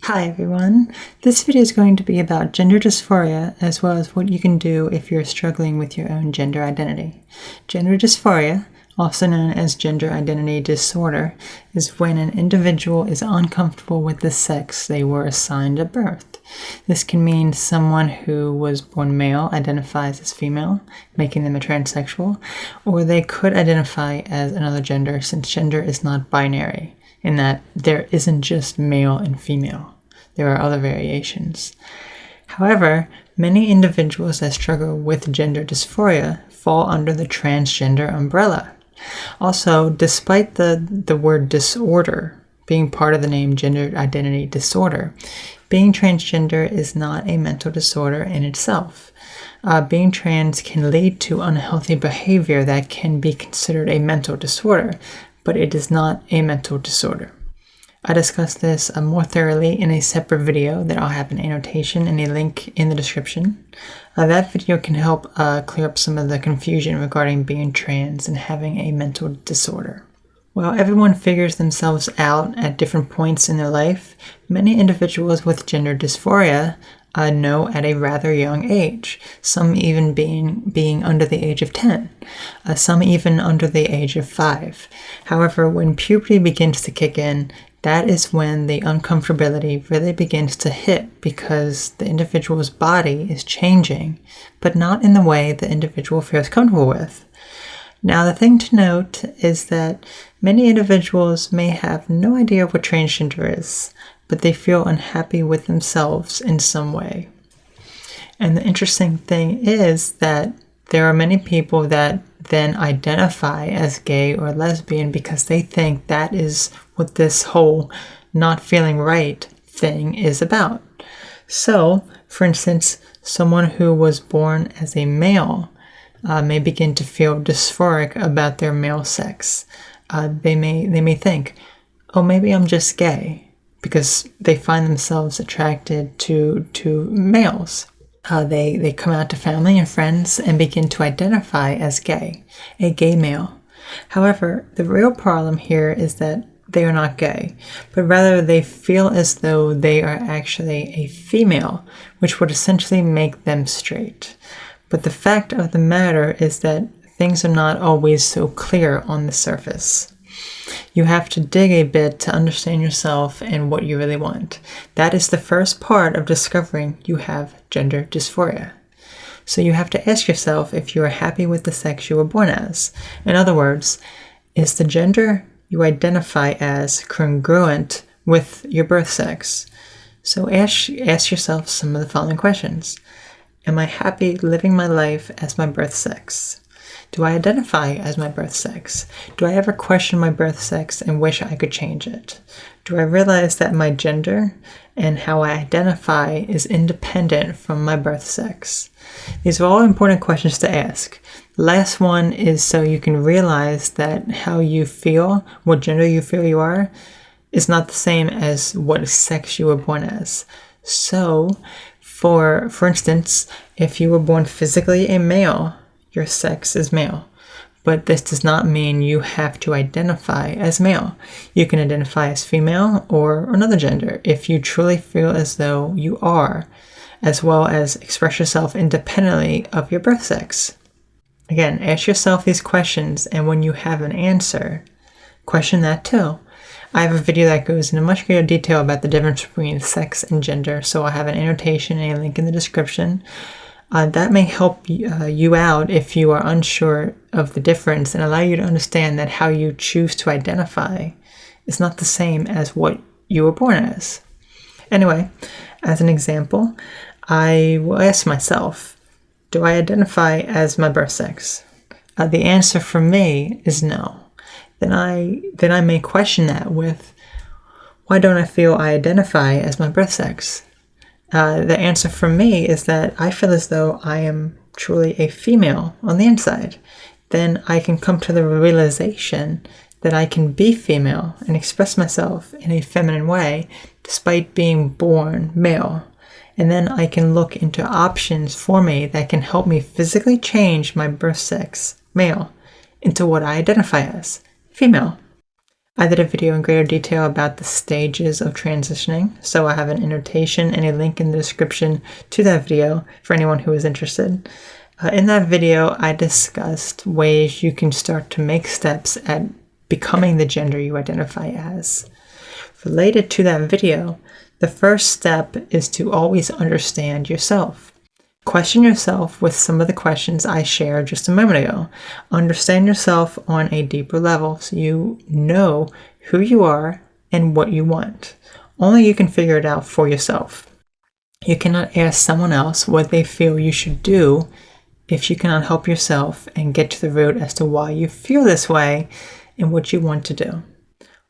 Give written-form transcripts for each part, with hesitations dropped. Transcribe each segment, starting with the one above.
Hi everyone, this video is going to be about gender dysphoria as well as what you can do if you're struggling with your own gender identity. Gender dysphoria, also known as gender identity disorder, is when an individual is uncomfortable with the sex they were assigned at birth. This can mean someone who was born male identifies as female, making them a transsexual, or they could identify as another gender since gender is not binary, in that there isn't just male and female. There are other variations. However, many individuals that struggle with gender dysphoria fall under the transgender umbrella. Also, despite the word disorder being part of the name gender identity disorder, being transgender is not a mental disorder in itself. Being trans can lead to unhealthy behavior that can be considered a mental disorder, but it is not a mental disorder. I discussed this more thoroughly in a separate video that I'll have an annotation and a link in the description. That video can help clear up some of the confusion regarding being trans and having a mental disorder. While everyone figures themselves out at different points in their life, many individuals with gender dysphoria know at a rather young age, some even being under the age of 10, some even under the age of 5. However, when puberty begins to kick in, that is when the uncomfortability really begins to hit because the individual's body is changing, but not in the way the individual feels comfortable with. Now, the thing to note is that many individuals may have no idea what transgender is, but they feel unhappy with themselves in some way. And the interesting thing is that there are many people that then identify as gay or lesbian because they think that is what this whole not feeling right thing is about. So, for instance, someone who was born as a male may begin to feel dysphoric about their male sex. They may think, oh, maybe I'm just gay, because they find themselves attracted to males. They come out to family and friends and begin to identify as gay, a gay male. However, the real problem here is that they are not gay, but rather they feel as though they are actually a female, which would essentially make them straight. But the fact of the matter is that things are not always so clear on the surface. You have to dig a bit to understand yourself and what you really want. That is the first part of discovering you have gender dysphoria. So you have to ask yourself if you are happy with the sex you were born as. In other words, is the gender you identify as congruent with your birth sex? So ask yourself some of the following questions. Am I happy living my life as my birth sex? Do I identify as my birth sex? Do I ever question my birth sex and wish I could change it? Do I realize that my gender and how I identify is independent from my birth sex? These are all important questions to ask. The last one is so you can realize that how you feel, what gender you feel you are, is not the same as what sex you were born as. So, for instance, if you were born physically a male, your sex is male, but this does not mean you have to identify as male. You can identify as female or another gender if you truly feel as though you are, as well as express yourself independently of your birth sex. Again, ask yourself these questions, and when you have an answer, question that too. I have a video that goes into much greater detail about the difference between sex and gender, so I'll have an annotation and a link in the description. That may help you out if you are unsure of the difference and allow you to understand that how you choose to identify is not the same as what you were born as. Anyway, as an example, I will ask myself, do I identify as my birth sex? The answer for me is no. Then I may question that with, why don't I feel I identify as my birth sex? The answer for me is that I feel as though I am truly a female on the inside. Then I can come to the realization that I can be female and express myself in a feminine way despite being born male. And then I can look into options for me that can help me physically change my birth sex, male, into what I identify as, female. I did a video in greater detail about the stages of transitioning, so I have an annotation and a link in the description to that video for anyone who is interested. In that video, I discussed ways you can start to make steps at becoming the gender you identify as. Related to that video, the first step is to always understand yourself. Question yourself with some of the questions I shared just a moment ago. Understand yourself on a deeper level so you know who you are and what you want. Only you can figure it out for yourself. You cannot ask someone else what they feel you should do if you cannot help yourself and get to the root as to why you feel this way and what you want to do.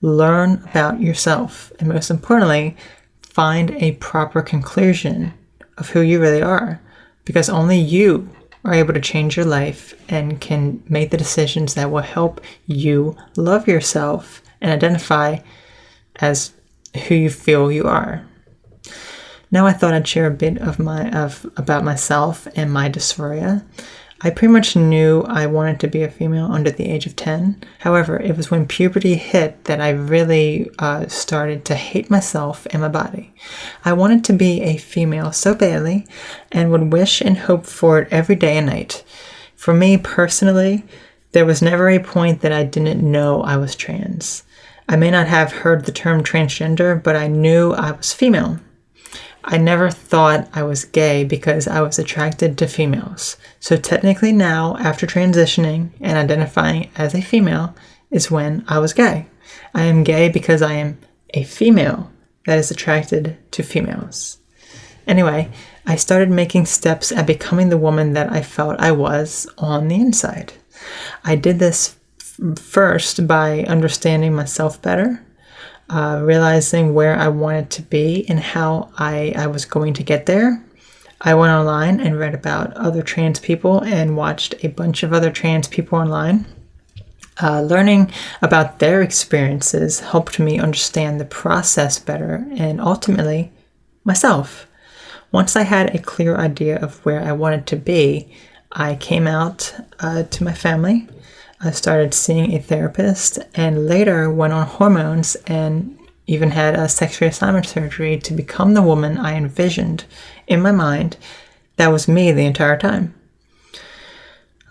Learn about yourself, and most importantly, find a proper conclusion of who you really are, because only you are able to change your life and can make the decisions that will help you love yourself and identify as who you feel you are. Now I thought I'd share a bit about myself and my dysphoria. I pretty much knew I wanted to be a female under the age of 10. However, it was when puberty hit that I really started to hate myself and my body. I wanted to be a female so badly and would wish and hope for it every day and night. For me personally, there was never a point that I didn't know I was trans. I may not have heard the term transgender, but I knew I was female. I never thought I was gay because I was attracted to females. So technically now, after transitioning and identifying as a female, is when I was gay. I am gay because I am a female that is attracted to females. Anyway, I started making steps at becoming the woman that I felt I was on the inside. I did this first by understanding myself better, realizing where I wanted to be and how I was going to get there. I went online and read about other trans people and watched a bunch of other trans people online. Learning about their experiences helped me understand the process better and ultimately myself. Once I had a clear idea of where I wanted to be, I came out to my family. I started seeing a therapist and later went on hormones and even had a sex reassignment surgery to become the woman I envisioned in my mind that was me the entire time.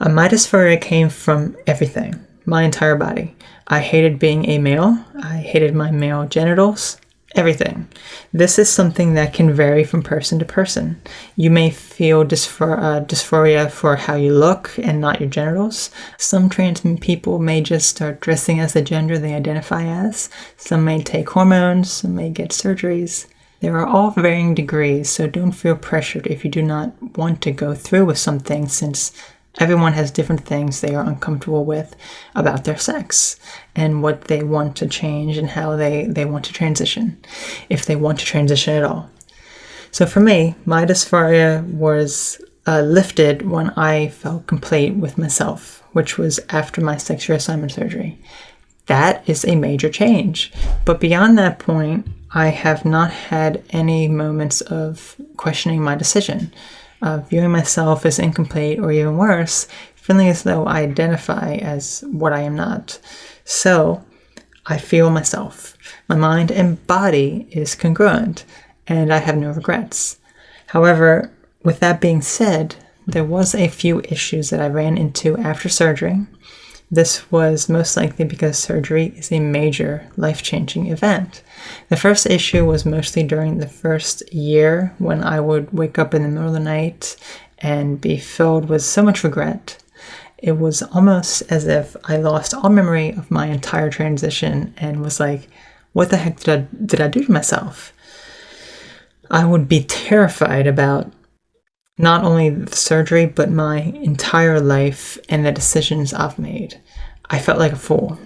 My dysphoria came from everything, my entire body. I hated being a male. I hated my male genitals. Everything. This is something that can vary from person to person. You may feel dysphoria for how you look and not your genitals. Some trans people may just start dressing as the gender they identify as. Some may take hormones. Some may get surgeries. There are all varying degrees, so don't feel pressured if you do not want to go through with something, since everyone has different things they are uncomfortable with about their sex and what they want to change and how they want to transition, if they want to transition at all. So for me, my dysphoria was lifted when I felt complete with myself, which was after my sex reassignment surgery. That is a major change. But beyond that point, I have not had any moments of questioning my decision. Viewing myself as incomplete, or even worse, feeling as though I identify as what I am not. So I feel myself. My mind and body is congruent, and I have no regrets. However, with that being said, there was a few issues that I ran into after surgery. This was most likely because surgery is a major life-changing event. The first issue was mostly during the first year when I would wake up in the middle of the night and be filled with so much regret. It was almost as if I lost all memory of my entire transition and was like, what the heck did I do to myself? I would be terrified about not only the surgery, but my entire life and the decisions I've made. I felt like a fool.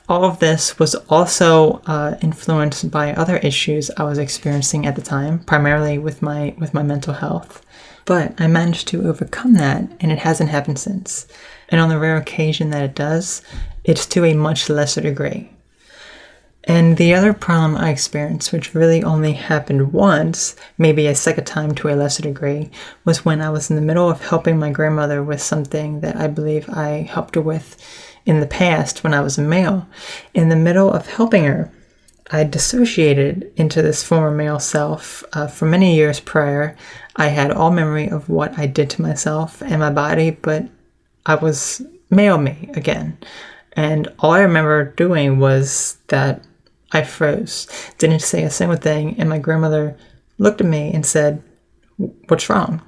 All of this was also influenced by other issues I was experiencing at the time, primarily with my mental health. But I managed to overcome that, and it hasn't happened since. And on the rare occasion that it does, it's to a much lesser degree. And the other problem I experienced, which really only happened once, maybe a second time to a lesser degree, was when I was in the middle of helping my grandmother with something that I believe I helped her with in the past when I was a male. In the middle of helping her, I dissociated into this former male self. For many years prior, I had all memory of what I did to myself and my body, but I was male me again. And all I remember doing was that I froze, didn't say a single thing, and my grandmother looked at me and said, "What's wrong?"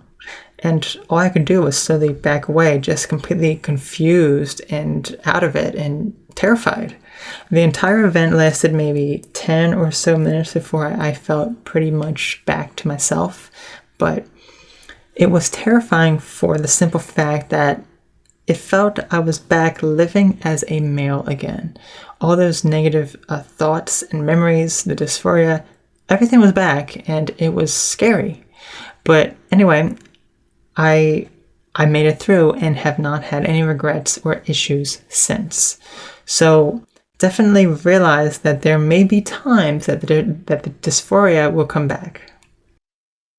And all I could do was slowly back away, just completely confused and out of it and terrified. The entire event lasted maybe 10 or so minutes before I felt pretty much back to myself. But it was terrifying for the simple fact that it felt I was back living as a male again. All those negative thoughts and memories, the dysphoria, everything was back, and it was scary. But anyway, I made it through and have not had any regrets or issues since. So definitely realize that there may be times that the dysphoria will come back.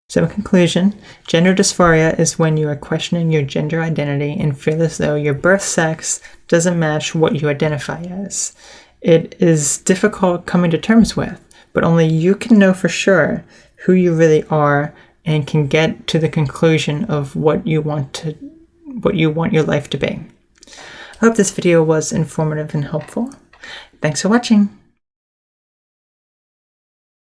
So in conclusion, gender dysphoria is when you are questioning your gender identity and feel as though your birth sex doesn't match what you identify as. It is difficult coming to terms with, but only you can know for sure who you really are and can get to the conclusion of what you want your life to be. I hope this video was informative and helpful. Thanks for watching.